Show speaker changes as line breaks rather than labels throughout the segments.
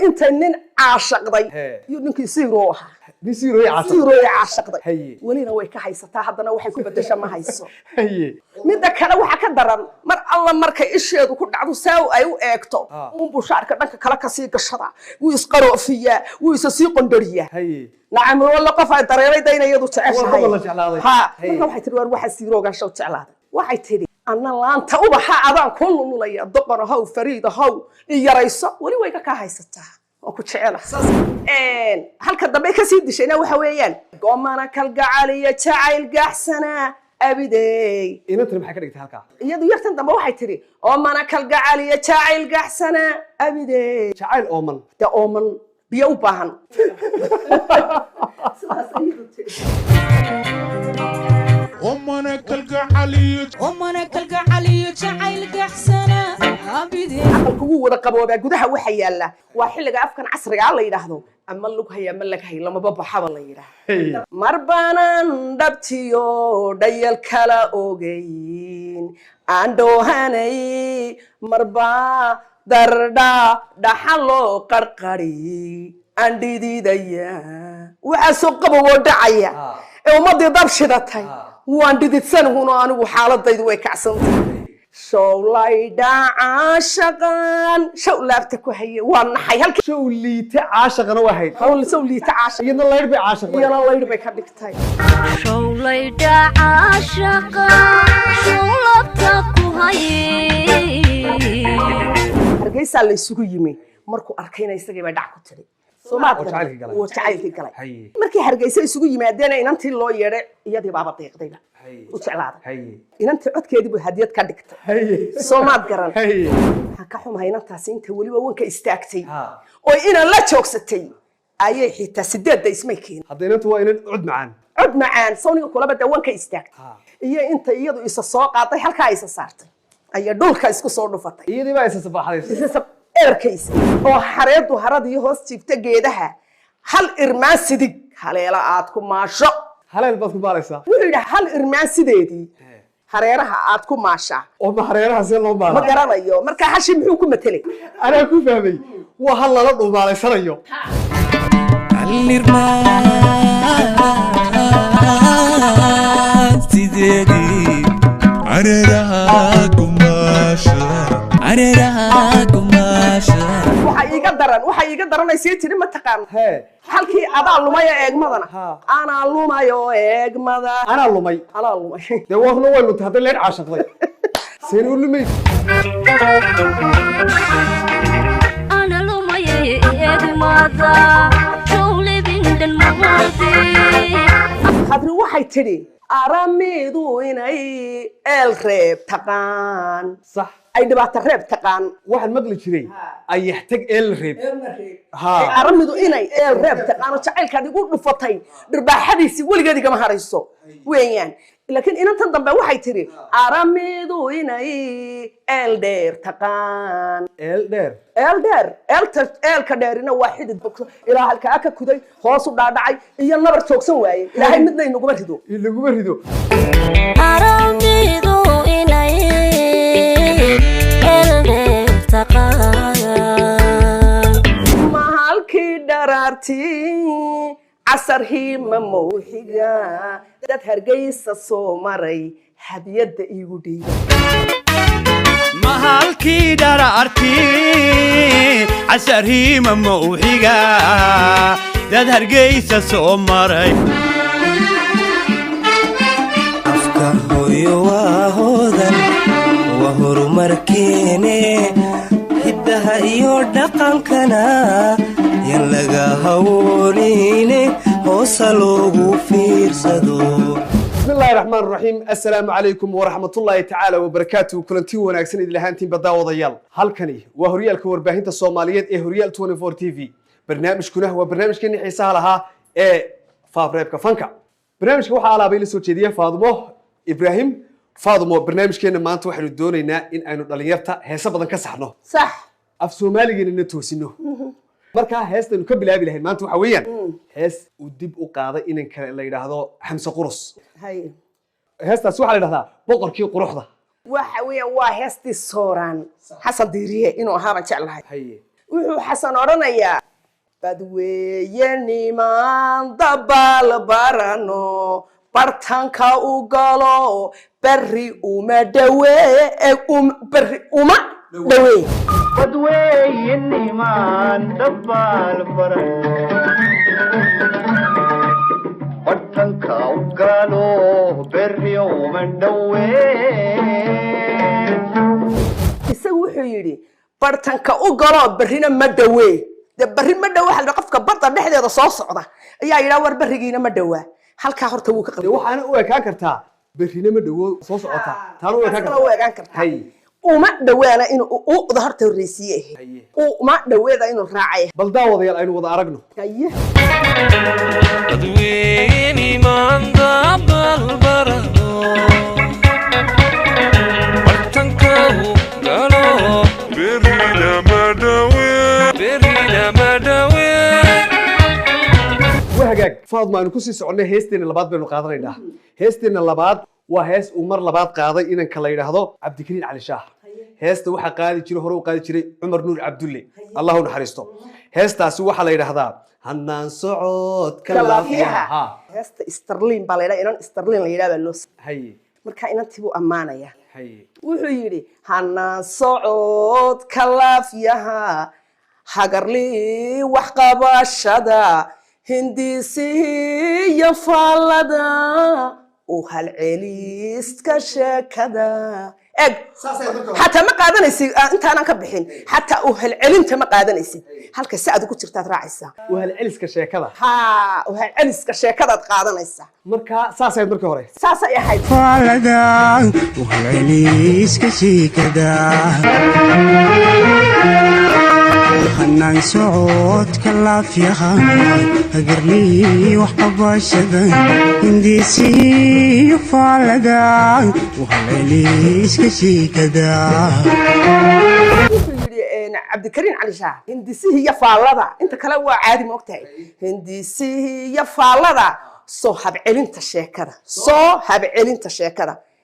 انت نين عاشقدي يدنكي سيروها
بيصيروا يعاشق
سيرو عاشقدي
هي
ولينا way ka haysataa hadana waxay ku badashaa ma hayso
هي
midda kale waxa ka daran mar alla markay isheedu ku dhacdo saaw ay u eegto uun bushaarka dhanka kale ka sii gashada wuu isqaroofiyaa wuu isa sii qondoriyaa
هي
nacam wala qof ay dareemayda inay iyadu jeceshahay
والله جعلها
ha marka waxay tiri war waxa siirooga shaw jeclaaday waxay tiri anna laanta ubaxa adaan ku lululaya doqon haw fariid haw yarayso wali way ka haysataa oo ku jecel halka dambe ka sii dishayna waxa weeyaan goomana kalgacaliya jacayl gaxsana abiday
inanta maxay ka dhigtay halka
iyadu yartan dambe waxay tiri goomana kalgacaliya jacayl gaxsana abiday
jacayl ooman
ta ooman biyo u baahan
ومنا كالقعلي جعيل قحسنا عبيدي
kugu wada qabooba gudaha waxa yaala waa xilliga afkan casriga la yiraahdo ama lug haya ma lag hay lama baxaba la yiraahdo marbanan dhabtiyo dhayal kala ogeyn andoohanay marba darda dhaxalo qarqari andididaya waxa soo qaboo dhacaya ee ummadii dab shidatay waan dididsan huno anigu xaaladaydu way kacsantahay showlayda caashaqan showlaabta ku haye waan naxay halka
showliita caashaqana wahayd
showliita caashaq
iyadna layr bay caashaqday
iyana layr bay ka dhigtay
showlayda caashaqan showlaabta ku haye
hargeysa la isugu yimi markuu arkayna isagii bay dhac ku tiri jacaylkii galay markii hargeysa isugu yimaadeen inantii loo yeedhay iyadii baaba deeqdayba u jeclaaday inantii codkeedii buu hadiyad ka dhigtay soomaad garan waxaan ka xumahay inantaasi inta weliba wanka istaagtay oo inaan la joogsatay ayay xitaa sideedda ismay keenin
hadda inantu waa inan cod
macaan sawniga kulaba dee wanka istaagtay iyo inta iyadu isa soo qaaday halkaa isa saartay ayaa dhulka isku soo dhufatay
iyadii baa isa sabaxday
erkaysa oo xareedu haradii hoos jiifta geedaha hal irmaan sidig haleela aad ku maasho
haleel baad ku maalaysaa
wuxuu yidhi hal irmaan sideedii hareeraha aad ku maashaa
oo ma hareeraha see loo maala
ma garanayo marka hashi muxuu ku matelay
anaa ku fahmay waa hal lala dhuumaalaysanayo
الإرمان سيدي عريرها قماشة
waxa iiga daranaysa tiri ma taqaan halkii adaa lumay eegmadana ana lumayo eegmada
ana lumay de waxna way lunta hadda leer caashaqday seen u lumay
ana lumay eegmada showlebindan mawadi
hadri waxay tiri aramidu inay eel reeb taqaan
صح
ay dhibaato reeb taqaan
waxaan maqli jiray ay yaxtag eel reeb
aramidu inay eel reeb taqaan jacaylkaad igu dhufatay dhirbaaxadiisi weligeed igama harayso weeyaan laakiin inantan dambe waxay tiri aramidu inay eel dheer taqaan eelka dheerina waa xidid ilaa halkaa ka kuday hoos u dhaadhacay iyo nabar joogsan waaye ilaahay midna inaguma rido
aramidu inay eel dheer taqaan
mahalkii dharaartii casarhii ma mawxiga dad hargeysa soo maray hadiyadda iigu dhiibay
mahalkii dharaartii casarhii ma mawxiga dad hargeysa soo maray
afka hooyo waa hoodan waa horumarkeene hiddaha iyo dhaqankana yan laga hawoonine hoosa loogu fiirsado
بسم الله الرحمن الرحيم السلام عليكم ورحمة الله تعالى وبركاته كلنتي وناكسن إذا لهانتين بداوة ضيال هالكني وهريال كورباهين الصوماليات هريال 24 تي في برنامج كنه هو برنامج كني حيسها لها فابريبكا فانكا برنامج كوحا على بيلي سوتشيدية فاضمو إبراهيم فاضمو برنامج كنا ما أنتو حلو دونينا إن أنو دلنيرتا هيسا بدن كسحنو
صح
أف سومالي إن توسينو marka heesta inu ka bilaabi lahayn maanta waxa weeyaan hees uu dib u qaaday inan kale la yiraahdo Xamse Qurus heestaas waxa la yiraahdaa boqorkii quruxda
waxa weeyaan waa heestii Sooraan Xasan Diiriye inuu ahaa baan jeclahay wuxuu xasan odhanayaa badweeye nimaan dabaal barano bartanka u galo berri uma dhawee berri uma dhawee
badweeye nimaan dabaal barano bartanka u galo berri uma dhawee
isagu wuxuu yidhi bartanka u galo berrina ma dhawee de berri ma dhawa waxa qofka badda dhexdeeda soo socda ayaa yidhaa war berrigiina ma dhawaa halkaa horta wuu ka
dee waxaana u ekaan kartaa berrina ma dhawo soo socota taana u
ekaan kartaa uma dhawaana inuu uda horta horreysiye uma dhaweeda inuu raacay
bal daawadayaal aynu wada aragno
dadweyni maanta balbarano bartanka u galo berrina ma dhawe
wahagaag faadma aynu kusii soconnay heesteena labaad baynu qaadanaynaa heesteena labaad waa hees uu mar labaad qaaday inanka la yidhaahdo cabdikariin cali shaah heesta waxaa qaadi jiray hore u qaadi jiray cumar nuur cabdulle allah u naxariisto heestaasi waxaa la yidhaahdaa hanaan socodka laafiyaha
heesta starlin baa la yidhaha inan starlin la yidhaha baa loo
haye
marka inantii buu ammaanaya
haye
wuxuu yidhi hanaan socodka laafiyaha hagarlii wax qabashada hindisiyo faallada u halceliska sheekada eg xataa ma qaadanaysid intaanan ka bixin xataa u halcelinta ma qaadanaysid halka si aad ugu jirtaad raacaysaa
u halceliska sheekada
u halceliska sheekadaad qaadanaysaa
marka saasay markii hore
saasay ahayd
faallada u halceliska sheekada hanaan socodka laafyaha hagarlii wax qabashada hindisiyo faallada u halceliska sheekada
wuxuu yidhi cabdikariin cali shaah hindisihii iyo faallada inta kale waa caadi ma ogtahay hindisihii iyo faallada soo habcelinta sheekada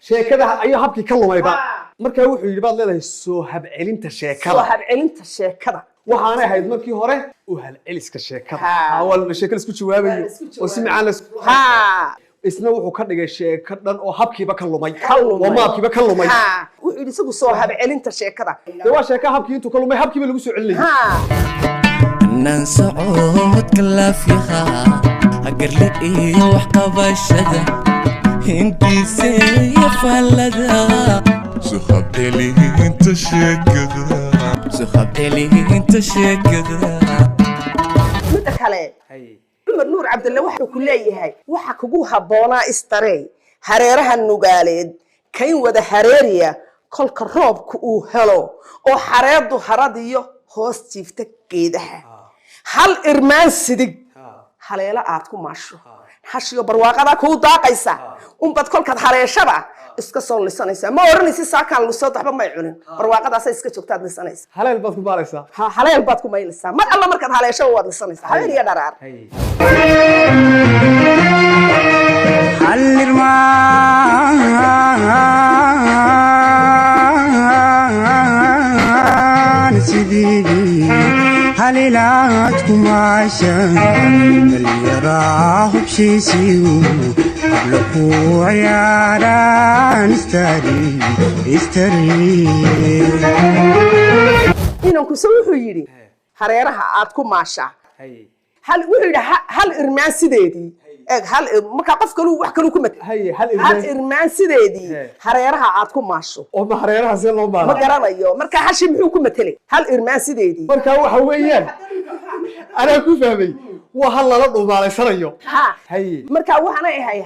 sheekada ayaa habkii ka lumayba markaa wuxuu yidhi baad leedahay soo habcelinta sheekada waxaanay ahayd markii hore u halceliska sheekada waa sheeko laisku jawaabayo oo si macaan isna wuxuu ka dhigay sheeko dhan oo habkiiba ka lumay oo maabkiiba ka lumay
wuxuu yidhi isagu soo habcelinta sheekada
dee waa sheeka habkii intuu ka lumay habkiiba lagu soo celinayay
hanaan socodka laafyaha hagarli iyo wax qabashada hindisiyo faallada
suhabcelinta sheekada
midda kale cumar nuur cabdulle wuxuu ku leeyahay waxa kugu habboonaa istarey hareeraha nugaaleed kayn wada hareeriya kolka roobka uu helo oo xareedu haradiyo hoos jiifta geedaha hal irmaan sidig haleelo aad ku maasho hashiyo barwaaqada kuu daaqaysa unbad kolkaad haleeshada iska soo lisanaysaa ma oranaysi saakaan lisoo waxba may cunin barwaaqadaasay iska joogtaad lisanaysa
haleel baad ku maalaysaa
haleel baad ku maylaysaa mar alla markaad haleesho waad lisanaysaa habeen iyo dharaar
halirmaan sidii halilaad ku maasha dhallinyaraa hubshiisiyu habla ku ciyaaraan
inankuse wuxuu yidhi hareeraha aad ku maashaa wuxuu yidhi hal irmaan sideedii markaa qof kalu wax kalu ku hal irmaan sideedii hareeraha aad ku maasho
oo ma hareeraha see loo maala
ma garanayo markaa hashi muxuu ku matelay hal irmaan sideedii
markaa waxa weeyaan anaa ku fahmay waa hal lala dhuumaalaysanayo
markaa waxaanay ahay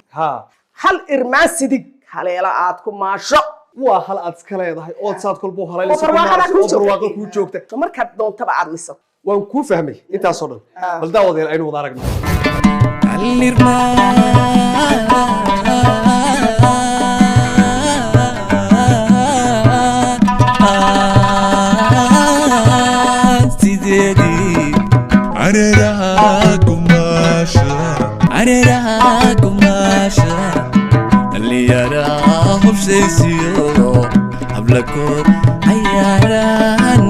hal irmaan sidig haleela aad ku maasho
waa hal aad iska leedahay ood saad kolba halaylayso barwaaqo kuu joogta
markaad doontaba aad liso
waan kuu fahmay intaasoo dhan bal daawadeel aynu wada aragno
hablakood cayaaraan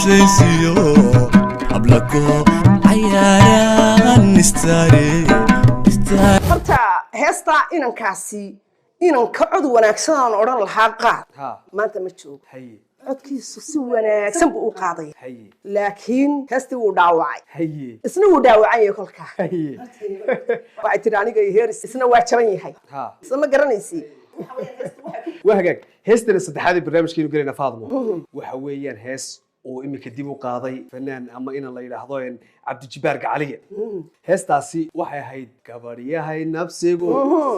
qoslaysiyo hablago cayaaraan istaare
horta heestaa inankaasi inan ka cod wanaagsan aan odhan lahaa qaad maanta ma joogo codkiisu si wanaagsan buu u qaaday laakiin heestii wuu dhaawacay isna wuu dhaawacan yahay kolkaa waxay tidhi aniga iyo heeris isna waa jaban yahay isna ma garanaysi
waa hagaag heestana saddexaad ee barnaamijkeenu gelayna faadmo waxa weeyaan hees oo imika dib u qaaday fanaan ama in la yiraahdo cabdijibaar gacaliye heestaasi waxay ahayd gabadhyahay nafsigu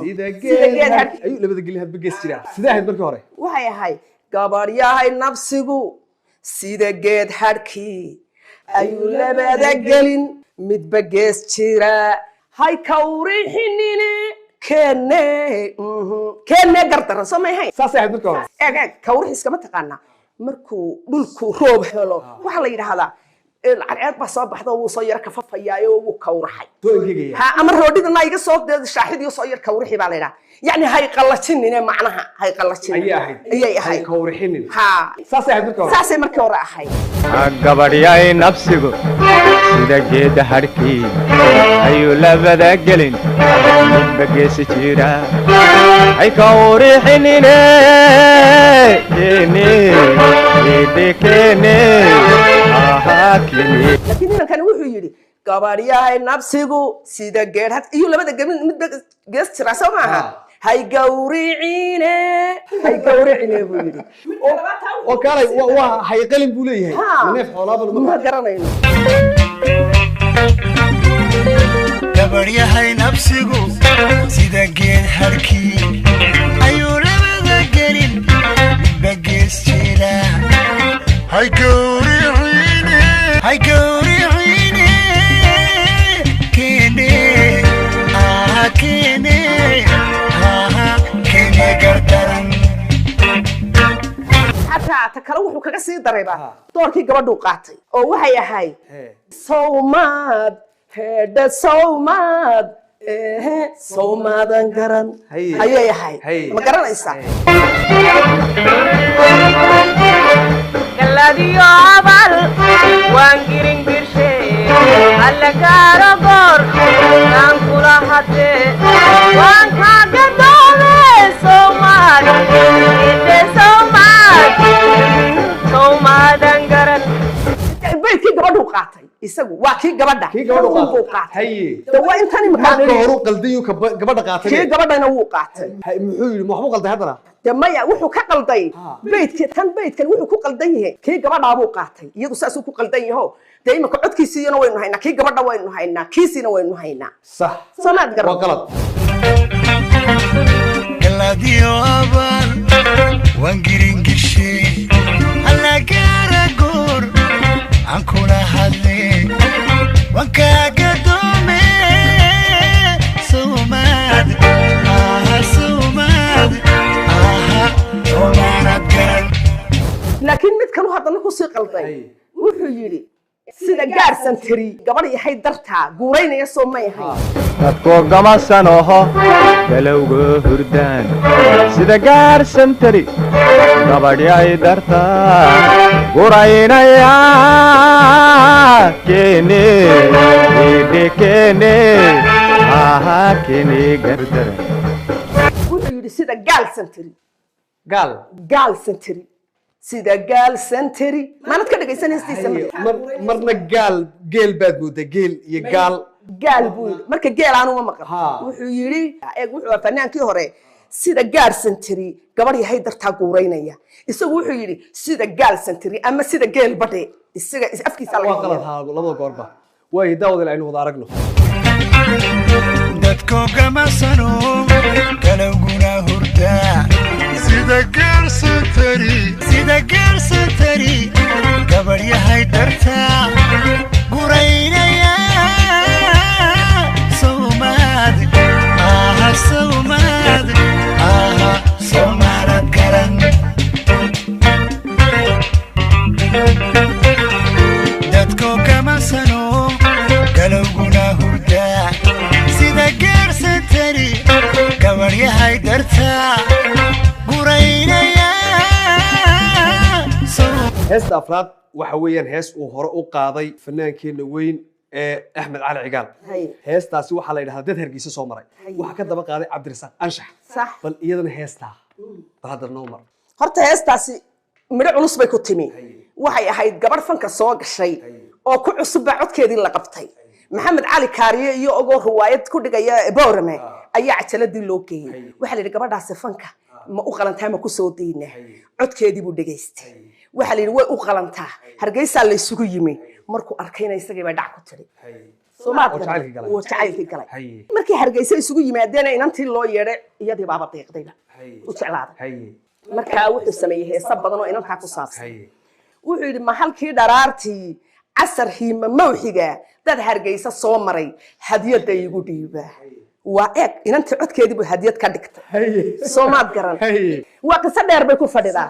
sida geed ayuu labada gelin hadba gees jira sida ahayd markii hore
waxay ahayd gabadhyahay nafsigu sida geed hadhkii ayuu labada gelin midba gees jira hay kawrixinine keenne gardaran soo ma ahayn
saasay ahayd markii hore
eeg kawrix iskama taqaanaa markuu dhulku roob helo waxaa la yidhaahdaa cadceed baa soo baxda wuu soo yar kafafayaayo wuu kawraxay ha ama roodhidana iga soo shaaxidiyo soo yar kawrixi baa la yidhaha yani hay qallajinine macnaha hay qallajinin ayay ahayd
kawrixinin
ha
saasay ahayd markii hore
saasay markii hore ahayd
gabadhyay nafsigu sida geeda hadhkii ayuu labada gelin midba geesi jira hay kawrixinine
laakiin inankani wuxuu yidhi gabadhyahay nafsigu sida geed had iyo labada gebin midba gees jira soo maaha hay gawricine buu yidhi
oo kaalay waa hayqalin buu leeyahay neef xoolaaba
ma garanayno
gabadhyahay nafsigu sida geed hadhkii ayuu labada gelin midba gees jira hay gawricine keene gardaran
xataa ta kale wuxuu kaga sii darayba doorkii gabadhuu qaatay oo waxay ahayd sawmaad heedha sawmaadan garan ayay ahayd ma garanaysaa
galadiyo abal waan girin girshe alla gaaro goor aan kula hadee waan kaaga doode sawmaadan garan
beydkii gabadhuu qaatay isagu waa kii gabadha
buu qaatay
waa intan
marka hore qaldayu gabadha qaatay
kii gabadhana wuu qaatay
muxuu yiri waxba qalday hadana
maya wuxuu ka qalday beydkan wuxuu ku qaldan yahay kii gabadha buu qaatay iyadu saasuu ku qaldan yaho dee imaka codkiisiina waynu haynaa kii gabadha waynu haynaa kiisiina waynu haynaa
sax
sanaad garan
waa qalad
galadiyo abal waan girin girshe alla gaara goor aan kula hadle waan kaaga doome sawmaad
laakiin mid kalu haddana kusii qalday wuxuu yidhi sida gaarsan tiri gabadh yahay dartaa guuraynaya soo may ahayn
dadku gamasanoho galowga hurdaan sida gaarsan tiri gabadhyay dartaa guuraynaya keene gardaran
wuxuu yidhi sida gaalsan tiri gaalsan tiri sida gaalsan tiri maanad ka dhegaysanaystiisa
marna geel baad moodaa geel iyo
gaal buu yidhi marka geel aanuma maqan wuxuu yidhi wuxuu fanaankii hore sida gaarsan tiri gabadh yahay dartaa guuraynaya isagu wuxuu yidhi sida gaalsan tiri ama sida geel badhe isaga afkiisa
waa qalad labada goorba way daawada aynu wada aragno
dadku gamasano galowguna hurdaa sida gaarsan tari gabadh yahay dartaa guraynaya sawmaad garan dadku gamasano galowguna hurdaa sida gaarsan tari gabadh yahay dartaa guraynaya
heesta afraad waxa weeyaan hees uu hore u qaaday fannaankeena weyn أحمد علي عقال هيستا سي waxa la yiraahdaa dad hargeysa soo maray waxa ka daba qaaday Cabdirasaaq Anshax
صح
bal iyadana heestaa hadda noo mar
horta heestaasi midho culus bay ku timi waxay ahayd gabar fanka soo gashay oo ku cusub codkeedii la qabtay maxamed cali kaariye iyo ogo riwaayad ku dhigaya Boorame ayaa cajaladii loo geeyay waxa la yiri gabadhaas fanka ma u qalantaa ma ku soo deynaa codkeedii buu dhageystay waxa la yiri way u qalantaa hargeysa la isugu yimi markuu arkayna isagii baa dhac ku tiri Soomaaliya oo jacaylkii galay markii hargeysa isugu yimaadeen inantii loo yeeray iyadii baaba deeqdayba u jeclaaday markaa wuxuu sameeyay heesa badan oo inantaa ku saabsan wuxuu yiri ma halkii dharaartii casar hiima mawxiga dad hargeysa soo maray hadiyada igu dhiiba waa eeg inantii codkeedii buu hadiyad ka dhigtay Soomaad garan waa qisa dheer bay ku fadhidaa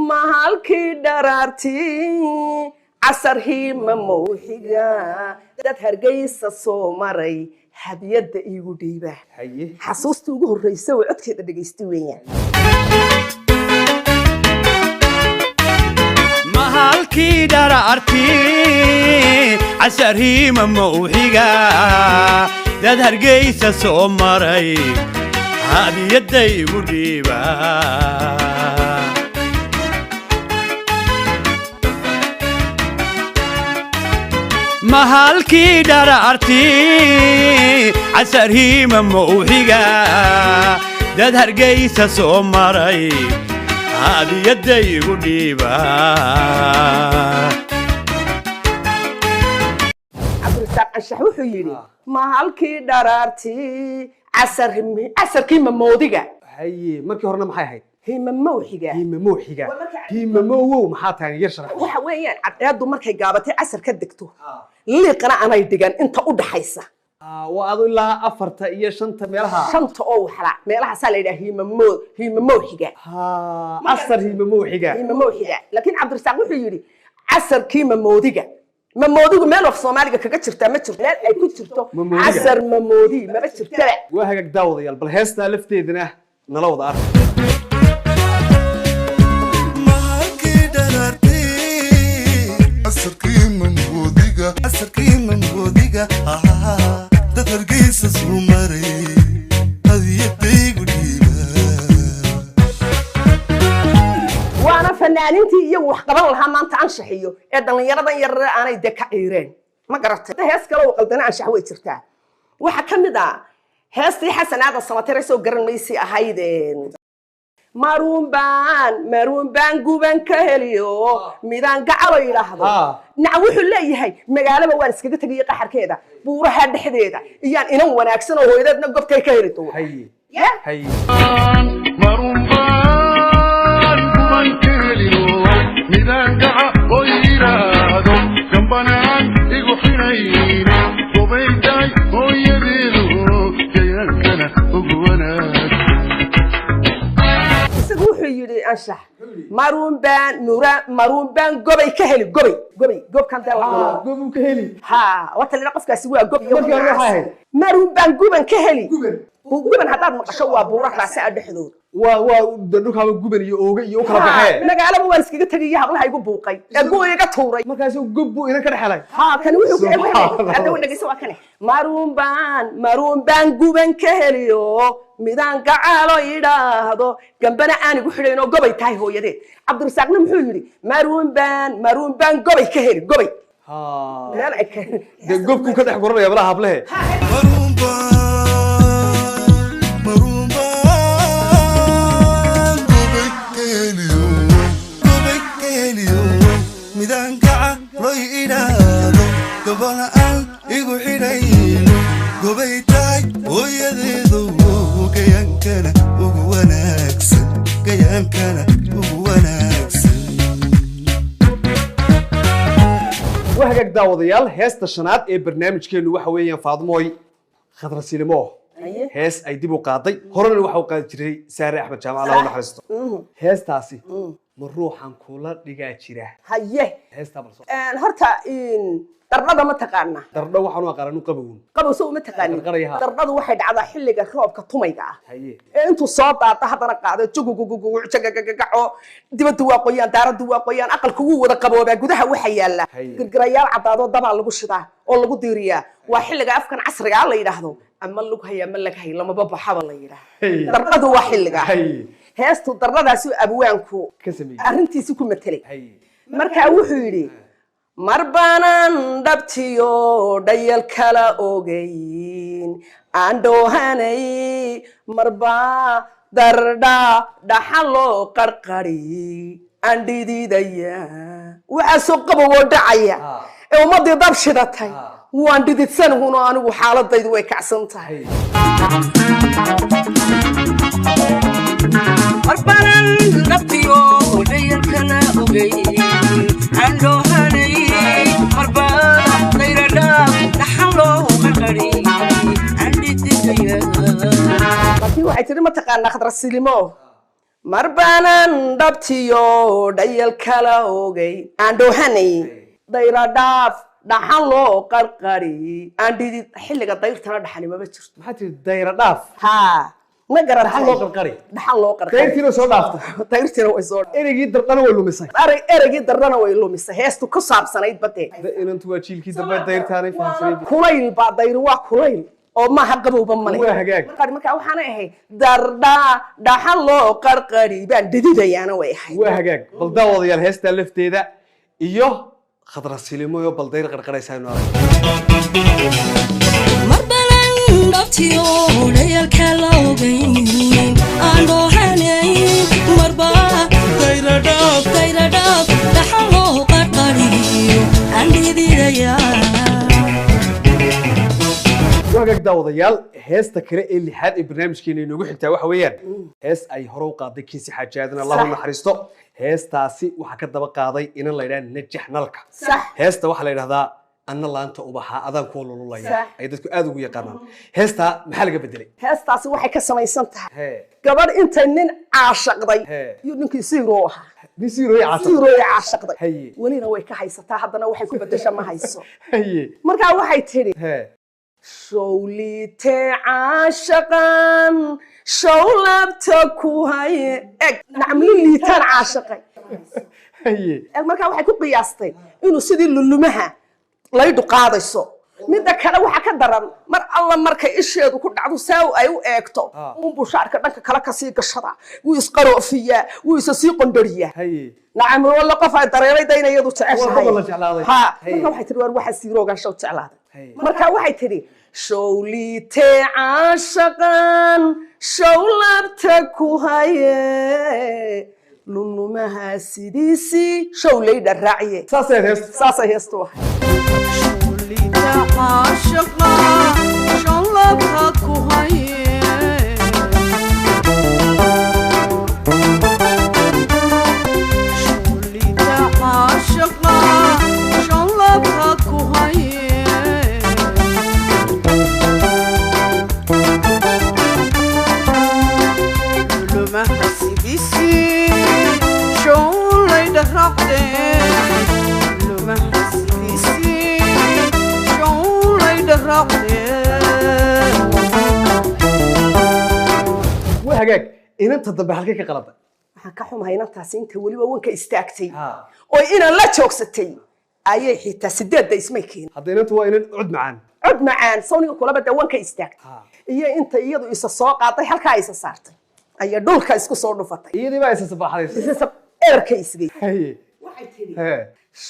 ma halkii dharaartii casar hiima mawxiga dad hargeysa soo maray hadiyada igu dhiiba xasuusta ugu horreysay oo codkeeda dhageystay weeyaan
ma halkii dharaartii casar hiima mawxiga dad hargeysa soo maray hadiyada igu dhiiba ما هالكي درارتي عسرهي مموحيقا داد هرقيسة سومري هذه يدي قديبا
عبدالرزاق أنشح وحو يري ما هالكي درارتي عسركي مموحيقا
هاي مركي هورنا محاي هاي
هي مموحيقا
هي مموحيقا محاتها يشرح
waxa weeyaan cadceedu markay gaabatay casar ka degto liiqana aanay dhigan inta u dhaxaysa
waa adu ilaa 4 iyo 5 meelaha
5 oo waxla meelaha saa la yiraahdo hiimamowxiga
casar hiimamowxiga
laakiin Cabdirasaaq wuxuu yiri casarkii mamoodigu meel of Soomaaliga kaga jirta ma jirto meel ay ku jirto casar mamoodi ma jirto
waa hagaag daawadayaal bal heesta lafteedina nala wada arag
أسركي من بوديقة دad hargeysa soo maray hadiyadaygu dhiiba
waana fanaaniintii iyagu wax qaban lahaa maanta anshaxiyo ee dhalinyaradan yar aanay de ka ciireen ma garatay hees kale oo qaldana anshax way jirtaa waxa kamid ah heestii Xasan Aadan Samatir soo garan maysi ahaydeen marunbaan guban ka heliyo midaan gacalo yiraahdo nac wuxuu leeyahay magaalada waan iskaga tagay qaxarkeeda buuraha dhexdeeda iyaan inan wanaagsan oo hooyadeedna gobkay ka heli doono
marunbaan guban ka heliyo midaan gacalo yiraahdo gambanaan igu xirayno gobayday hooyadeedu jayankana ugu wanaag
wuxuu yiri anshax marunbaan gobay ka heli gobkan dal
gobu ka heli
ha wata la qofkaasi waa gob marunbaan guban ka heli guban hadaad maqasho waa buurahaas dhexdood
waa dhulkaaba guban iyo ooga iyo kala baxay
magaalada waan iskaga tagay hablaha igu buuqay ee gooyiga tuuray
markaas uu gobbu ina ka dhaxlay
ha kan wuxuu ka helay hada dhageyso waa kane marunbaan guban ka heliyo midaan gacalo yiraahdo gambana aan igu xidhayno gobay tahay hooyadeed Cabdirasaaqna muxuu yiri marunbaan gobay ka heli gobay meel ay ka
de gobku ka dhax goranaya balaha hablahe
midaan gacalo yiraahdo gabana aan igu xidhayno gobay tahay hooyadeedu gayaankana ugu wanaagsan
وهاجك داوديال هست الشنات برنامج كأنه واحد وين فاضموي خضر سينما hees ay dib u qaaday horena waxa uu qaadi jiray Saare Axmed Jaamac Allah u naxariisto heestaasi ma ruuxan kula dhigaa jira
haye
heesta balso
horta dardada ma taqaana
dardo waxaan u aqaan qabow
qabow soo ma taqaan dardadu waxay dhacdaa xilliga roobka tumayga ah
haye
intuu soo daata hadana qaado jugugugugu jagagagaco dibaddu waa qoyaan daaradu waa qoyaan aqalku wuu wada qabooba gudaha waxa yaala girgirayaal cadaado daba lagu shidaa oo lagu diiriyaa waa xilliga afkan casriga la yiraahdo ama lug haya ma lag hay lama baxaba la yiraahdo dardadu waa xilliga heestu dardadaasi abwaanku
ka sameeyay
arintiisi ku metelay marka wuxuu yiri marbanan dhabtiyo dhayal kala ogeyn aan doohanay marba darda dhaxalo qarqari aan dhididaya waxa soo qabow dhacaya ee ummadii dab shidatay waan dhididsan huno anigu xaaladaydu way kacsan tahay
marbanan dhabtiyo dhayal kala ogeyn aan doohanay marba darda dhaxalo qarqari aan dhididaya
laakiin waxay tiri ma taqaan khadra silimo marbanan dhabtiyo dhayal kala ogeyn aan doohanay darda dhaxalo qarqari aan dhidid xilliga dayrtana dhaxani ma jirto
maxaa tii dayra dhaaf
ha ma garan
dhaxalo qarqari
dhaxalo qarqari
dayrtina soo dhaafta
dayrtina way soo
erigii dardana way lumisay
erigii dardana way lumisay heestu ku saabsanayd badee
inantu waa jiilkii dambe dayrtaanay fahamsanay
kulayl baa dayr waa kulayl oo ma haqabowba male
waa hagaag
marka waxaan ahay darda dhaxalo qarqari baan dhididayaana way ahay
waa hagaag bal daawadayaal heesta lafteeda iyo khadra silimo iyo bal dayr qarqaraysaaynu arag
marbanan dhabtiyo dhayal kala ogeyn aan doohanay marba darda dhaxalo qarqari aan dhididaya
wagaag daawadayaal heesta kale ee lixaad ee barnaamijkeena inoogu xigtaa waxa weeyaan hees ay hore u qaaday Kiisi Xajaadna Allah u naxariisto heestaasi waxa ka daba qaaday in la yiraahdo najax nalka heesta waxa la yiraahdaa anna laanta ubaxa adan ku lululaya ay dadku aad ugu yaqaanaan heesta maxaa laga bedelay
heestaasi waxay ka samaysan tahay gabadh inta nin caashaqday iyo ninkii siiroo ahaa
siiroo
caashaqday walina way ka haysataa haddana waxay ku bedeshaa ma hayso marka waxay tiri شوليتي عاشقا شولبتك وهي نعمل لي تان عاشقي marka waxay ku qiyaastay inuu sidii lulumaha laydu qaadayso midda kale waxa ka daran mar alla markay isheedu ku dhacdo saaw ay u eegto bushaarka dhanka kale ka sii gashada wuu isqaroofiya wuu sii qondariya nacam wala qof ay dareeray daynayadu jeceshahay ha marka waxay tiri war waxa siirooga shaw jeclaaday marka waxay tiri shawliite caashaqan shawlabta ku haye lulumaha sidiisi shawlayda raaciye saasay heestu wahay
shawliite caashaqan shawlabta ku haye shawliite caashaqan shawlabta ku haye
وهاجاك inanta dambe halkay ka qaladay
waxaan ka xumahay inantaasi inta waliba wanka istaagtay oo inaan la joogsatay ayay xitaa sideedda ismay keen
hadda inantu waa inan cud macaan
sawniga kulaba da wanka istaagtay iyo inta iyadu isa soo qaaday halka isa saartay ayaa dhulka isku soo dhufatay
iyadii baa isa sabaxday
erka isgay waxay tiri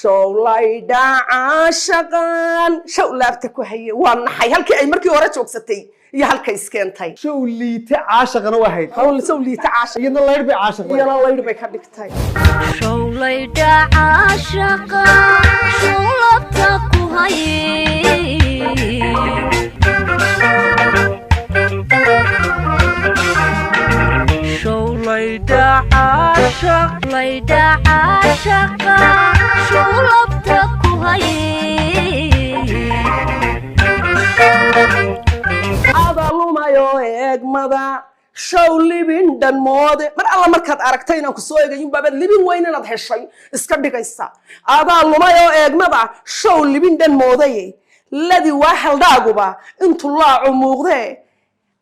shawlayda caashaqan shawlaabta ku haye waa naxay halkii ay markii hore joogsatay iyo halka iskeentay
shawliite caashaqana waa hayd
shawliite caashaq
iyadna laydh bay caashaqday
iyadna laydh bay ka dhigtay
shawlayda caashaqan shawlaabta ku haye
شوليدا عاشقا شولبتك وهي
ada lumayo eegmada show libin dhan moode mar alla markaad aragtay inaan ku soo eegayin baabad libin weyn inaad heshay iska dhigaysa ada lumayo eegmada show libin dhan mooday ladi waa haldaaguba intu laacu muuqdee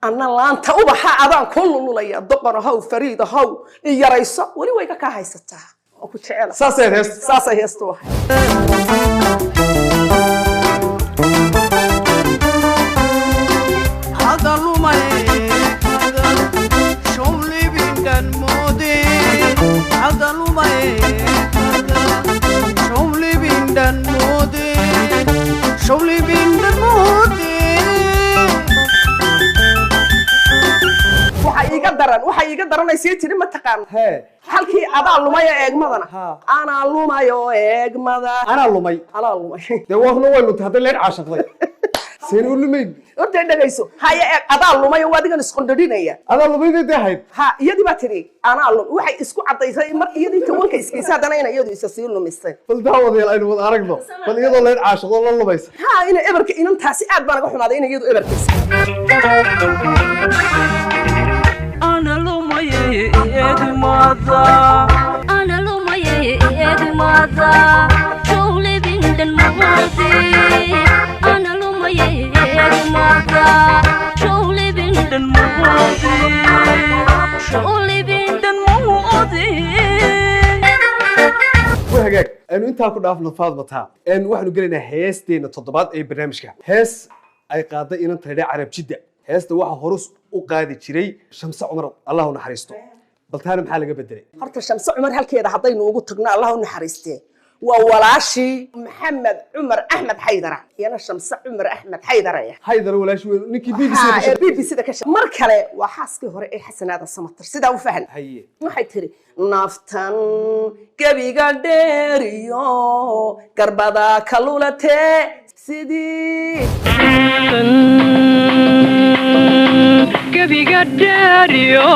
anna laanta ubaxa adaan ku lululaya doqona haw fariida haw yarayso wali way ka haysataa oo ku jecel saasay heesto
هذا لوماي شو لبين دان مودي هذا لوماي شو لبين دان مودي شو لبين دان مودي
waxa iga daranaysa tiri ma taqaan halkii adaa lumaya eegmadana ana lumayo eegmada
ana lumay de waxna way lunta hadii leer caashaqday seen u lumay
orday dhagayso haya adaa lumayo waadigan isqondodinaya
adaa lumayday hayd
iyadii ba tiri ana lum waxay isku cadaysay mar iyadii tawanka iskiisa hadana iyadu isa sii lumisay
bal daawadeel aynu wada aragno bal iyadoo leer caashaqdo la lumaysa
ina ebarka inantaasi aad baan uga xumaaday in iyadu ebarkiisa
أنا لومي إدماذا
أنا لومي إدماذا شغلي بند المغادي أنا لومي إدماذا شغلي بند المغادي شغلي بند المغادي
وهجاك أنا أنت هاكل أفضل فاضل بتاع إن واحد قلنا هيس دين التطبيقات أي برنامجها هيس أي قاعدة إن أنت هذا عرب جدا هيس واحد هرس وقاعد تشري شمس عمر الله نحرسته بلتان محل قبل
horta shamso cumar halkeeda hadaynu ugu tagno allah u naxariistee waa walaashi maxamed cumar axmed xaydara yana shamso cumar axmed xaydara
xaydara walaashi ninkii
BBC da ka shaqeeyay mar kale waa xaaskii hore ee xasanaada samatar sidaa u fahan waxay tiri naftan gabiga dheeriyo garbada kalulate sidii
gabiga dheeriyo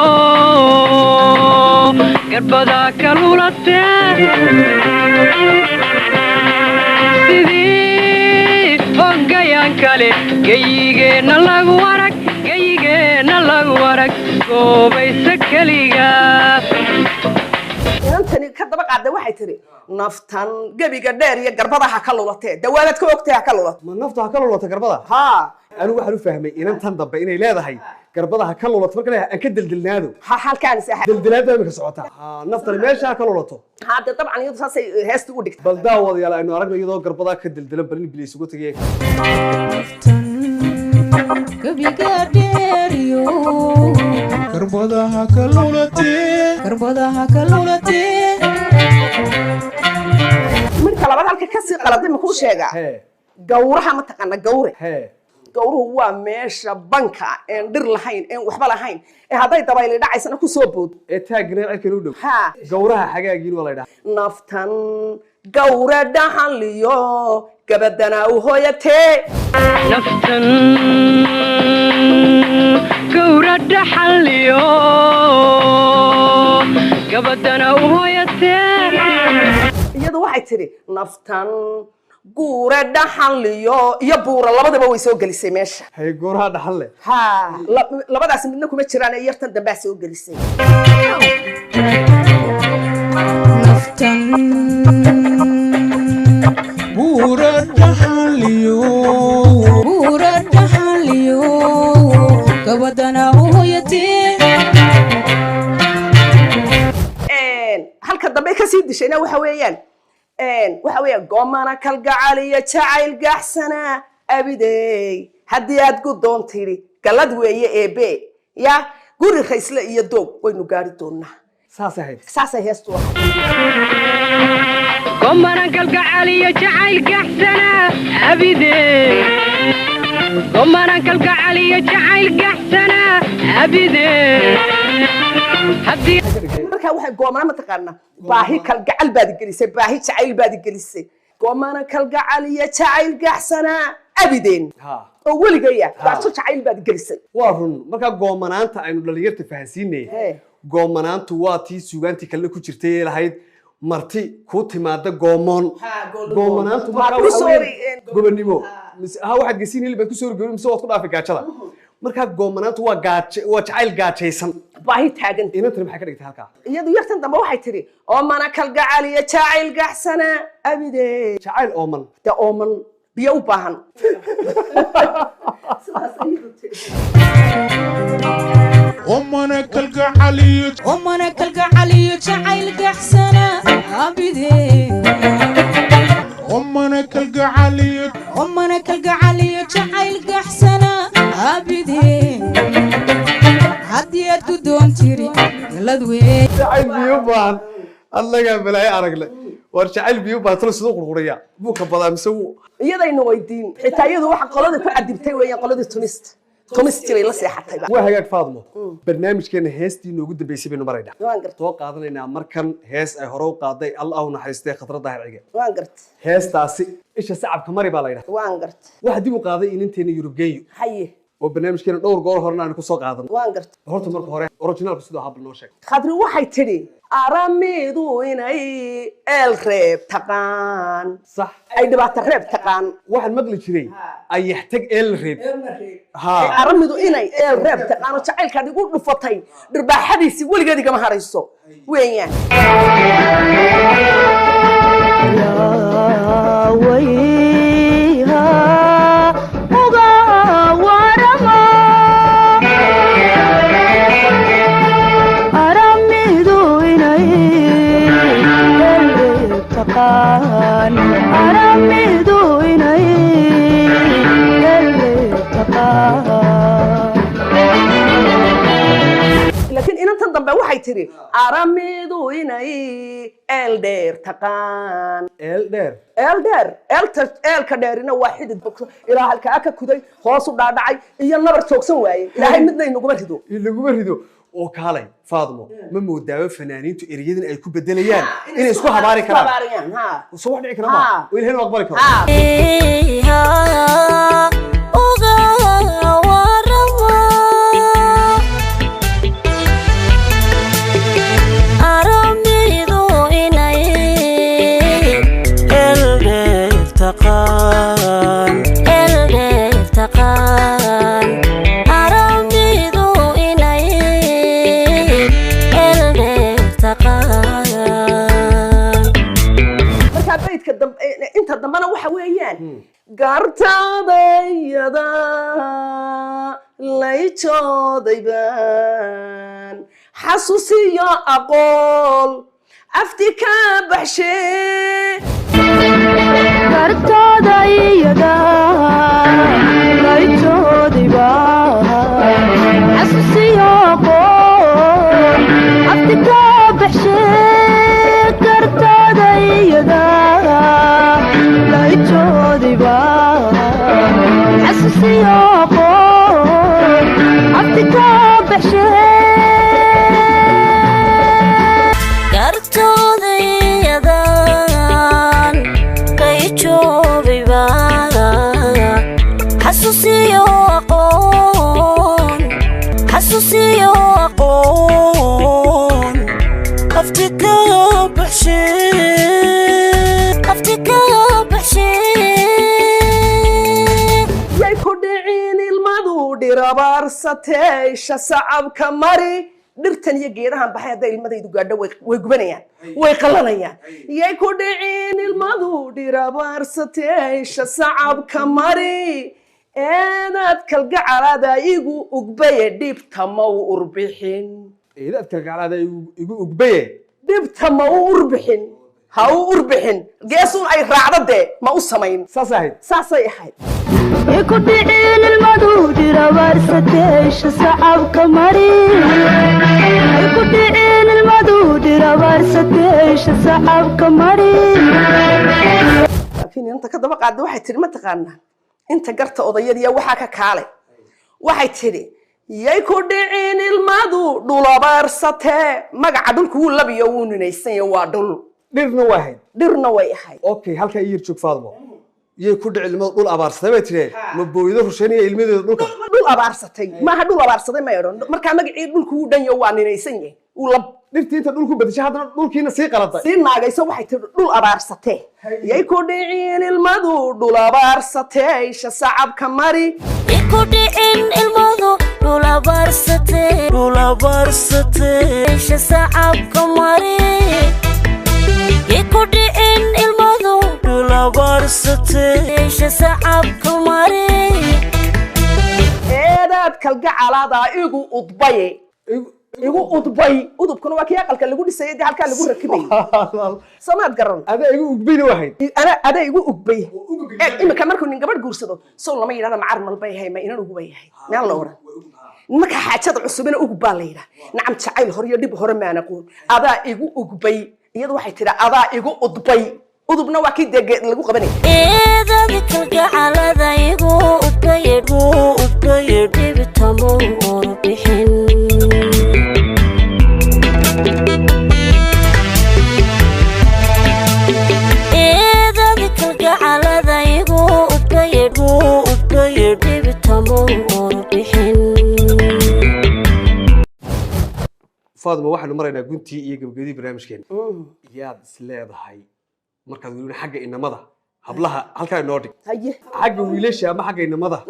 garbada kalulate sidii hogayaan kale geyigeenna lagu arag goobaysa keliga
inantani ka daba qaada waxay tiri naftan gabiga dheer iyo garbada ha ka lulatee dawaabad ka ogtay ha ka lulat
ma nafta ha ka lulata garbada anigu waxaan u fahmay inantan dambe inay leedahay garbada ha ka lulato marka aan ka dildilnaado
halkaan sax
dildilaada imika socota naftan meesha ha ka lulato
hada dabcan iyadu saasay heesta u dhigtay
bal daawadayaal aynu aragno iyadoo garbada ka dildilan bal in bilis ugu tagay
gabiga dheeriyo
garbada ha ka lulate
marka labaad halka ka sii qaladay ma ku sheega gawraha ma taqaana gawre gawruhu waa meesha banka aan dhir lahayn aan waxba lahayn ee haday dabayl dhacaysana ku soo bood
ee taagna cirkan u dhow gawraha xagaagiin waa la yiraahdaa
naftan gawra dhaxaliyo gabadana u hooyatee
naftan gawra dhaxaliyo gabadana u hooyatee
iyadu waxay tiri naftan guura dhaxaliyo iyo buura labadaba way soo gelisay meesha
hay guuraha dhaxal leh
labadaas midna kuma jiraan yartan dambe soo gelisay
naftan
buura dhaxaliyo
gabadana u hooyatee
halka dambe ka sii dishayna waxa weeyaan goomana kalgacaliyo jacayl gaxsana abidey haddii aad gudoon tiri galad weeye eebe ya guri raysle iyo doog waynu gaari doonaa saasay heestu
goomana kalgacaliyo jacayl gaxsana abidey goomana kalgacaliyo jacayl gaxsana abidey
marka waxay goomana ma taqaana baahi kalgacal baad gelisay baahi jacayl baad gelisay goomana kalgacal iyo jacayl gaxsana abideen oo weligaya waaso jacayl baad gelisay
waa run marka goomanaanta aynu dhalinyarta fahansiinay goomanaantu waa tii suugaantii kale ku jirtay lahayd marti ku timaada goomoon goomanaantu marka gobonimo waxaad gesiin hilib ku soo gori mise waad ku dhaafay gaajada markaa goomanaantu waa jacayl gaajaysan
baahi taagan
inantana maxay ka dhigtay halkaa
iyadu yartan dambe waxay tiri oomana kalgacal iyo jacayl gaxsana abide
jacayl ooman
de ooman biyo u baahan
أمنا كالقعلي جعيل قحسنا عبدي أمنا كالقعلي جعيل قحسنا عبدي هدي الدون تيري لدوي
جعيل بيوبان الله يا بلاي أرجله ورجعيل بيوبان ترى صدق الغرية بوك بلا مسوي
iyadayna weydiin xitaa iyadu waxa qolada ku cadibtay weeyaan qoladii tunist bay la seexatay
waa hagaag Faadmo barnaamijkeena heestii noogu dambeysay baynu maraynaa
waan gartay
soo qaadanaynaa markan hees ay hore u qaaday Allahu naxariistay khatrada harciga
waan gartay
heestaasi isha sacabka mari baa la yiraahdaa
waan gartay
waxa dib u qaaday inanteena Yurubgeeyo
haye
oo barnaamijkeena dhowr goor horena aan ku soo qaadan
waan gartay
horta marka hore originalku sidoo habl noo sheeg
khadri waxay tiri aramidu inay eel reeb taqaan
صح
ay dhibaato reeb taqaan
waxaan maqli jiray ay yaxtag eel reeb
ha aramidu inay eel reeb taqaan jacaylkaad igu dhufatay dhirbaaxadiisi weligeed igama harayso weeyaan لكن إن أنت ضمن واحد تري أرميدو إناي إلدير تقان
إلدير
كديرنا واحد إلى هالكأكا كذي خلاص وداعي هي النبر توكسن واي إلى هاي مدنا إنه قمرهدو
اللي قمرهدو oo kaalay Faadmo ma moodaayo fanaaniintu eriyadin ay ku bedelayaan inay isku habaari karaan
ha
soo wax dhici kara ma ilaahay ma aqbali karo
inta dambana waxa weeyaan gartaadayada layjoodayban xasuusiyo aqool afti ka baxshee gartaadayada layjoodayban xasuusiyo aqool afti ka baxshee gartaadayada rabarsatay shacabka mari dhirtan iyo geedahan baxay haday ilmadaydu gaadho way gubanayaan way qalanayaan yay ku dhicin ilmadu dhirabarsatay shacabka mari eedad kalgacalada igu ugbaye dhibta ma u urbixin
eedad kalgacalada igu ugbaye
dhibta ma u urbixin ha u urbixin geesun ay raacdade ma u samayn saasay ahayd
يكدعين المدود ربارستيش صعبك مريض يكدعين المدود ربارستيش صعبك مريض
لكن انت كده بقى عاد واحد تري ما تقانا انت قرت قضيديا waxa ka kaalay waxay tiri يكدعين المدود ربارستee magaca dhulku uu labiyo uu ninaysan waa dhul dhirna way ahayd
okay halka iyir joog Faadmo yey ku dhicil ilmo dhul abaarsaday bay tireen ma booydo rusheynaya ilmadeeda dhulka
dhul abaarsatay ma ha dhul abaarsaday ma yeedho marka magacii dhulku uu dhanyo waa ninaysan yahay uu
dhirtii inta dhulku badashay haddana dhulkiina sii qalatay
sii naagayso waxay tiri dhul abaarsatee yay ku dhicin ilmadu dhul abaarsatee isha sacabka mari
ku dhicin ilmadu dhul abaarsatee isha sacabka mari ku dhicin ilmadu dhul abaarsatee isha sacabka mari
eedaad kalgacalada igu udbaye igu udbay udubkuna waa kii aqalka lagu dhisay halka lagu rakibay samaad garan
ada igu ugbay wahayd
ada igu ugbay imika markuu nin gabadh guursado soo lama yiraahdo macarmal bay hay ma inaan ugu bay hay meel la oran marka xaajada cusubina ugu baa la yiraahdo nacam jacayl hor iyo dib hore ma aqoon ada igu ugbay iyadu waxay tiri ada igu udbay udubna waa kii deeg lagu qabanay
eedada kalgacalada igu udbay dibitamo oo bixin
فاطمة واحد مرينا قنتي إيه قبل برنامجكين يا سلادهاي مركز ويقولون حاجة إن مضى هبلها هل كان نوردك حاجة ويليش ما حاجة إن مضى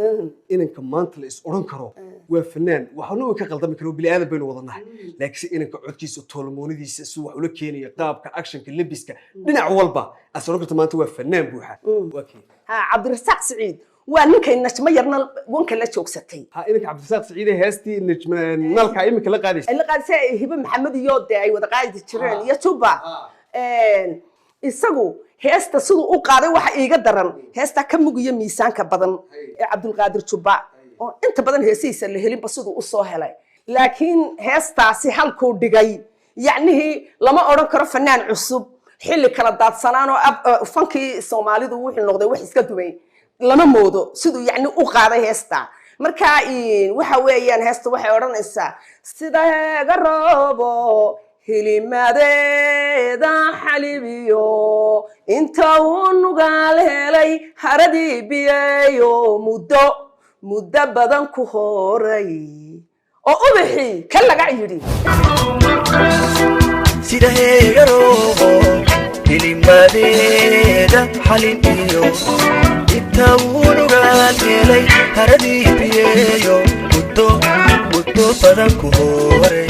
إن كمان تلص أورنكرو وفنان وحنو كقلد مكرو بلي هذا بينه وضناه لكن إن كعدكيس وطولموني دي سوى ولا كيني قاب كأكشن كلبسك دنا والبا أسرقت ما أنت وفنان بوحة وكي
ها عبد الرزاق سعيد وأنك النجمة يرنا وانك لا شوكستي
ها إنك عبد الرزاق سعيد هاستي النجمة نالك إمك لا قادس
اللي قادس هبة محمد يود أي وده قاعد يشترين يتوبا isagu heesta sidoo u qaaday waxa iiga daran heesta ka mugiyo miisaanka badan ee Cabdulqaadir Jubba oo inta badan heesiisa la helin sidoo u soo helay laakiin heestaasi halkuu dhigay yacni lama oran karo fanaan cusub xilli kala daadsanaan oo fankii Soomaalidu wuxuu noqday wax iska dumay lama moodo sidoo yacni u qaaday heesta marka waxa weeyaan heesta waxay oranaysaa sida garoobo hilimadeeda xalibiyo inta uu nugaal helay haradii biyeeyo muddo badan ku horay oo ubixi ka laga yiri
sida heegaroobo hilimadeeda xalibiyo inta uu nugaal helay haradii biyeeyo muddo badan ku horay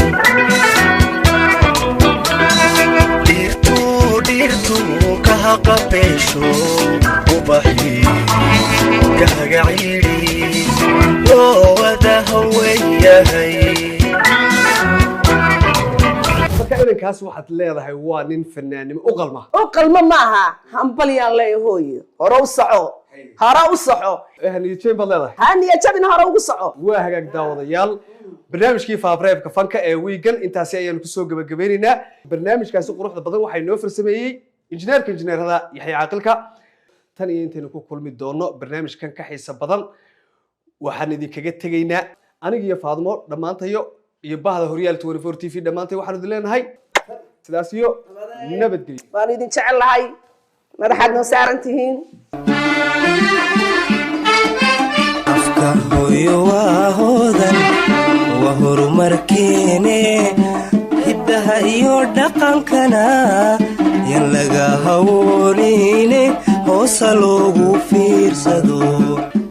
قبيشو وبحي كهقعيري وذا هوية هي
فكأنك واحد leedahay waa nin fanaanimo u
qalma maaha hambalyan leeyahay hore u soco
haniyeen bad leedahay
haniyeen hore ugu soco
waa hagaag daawadayaal barnaamijkii faafareebka fanka ee weekend intaasi ayaan ku soo gabagabeynaa barnaamijkaasi quruxda badan waxay noo farsameeyay injineerada Yaxya Caaqilka tan iyo intaanu ku kulmi doono barnaamijkan ka xiiso badan waxaan idinkaga tegaynaa aniga iyo Faadmo dhamaantayo iyo bahda Horyaal 24 TV dhamaantay waxaan idin leenahay sidaas iyo nabadgelyo
waan idin jecelahay madaxaad noo saarantihiin
afka hooyo waa hoodan waa horumarkeene hiddaha iyo dhaqankana yan laga hawleyne hoosa loogu fiirsado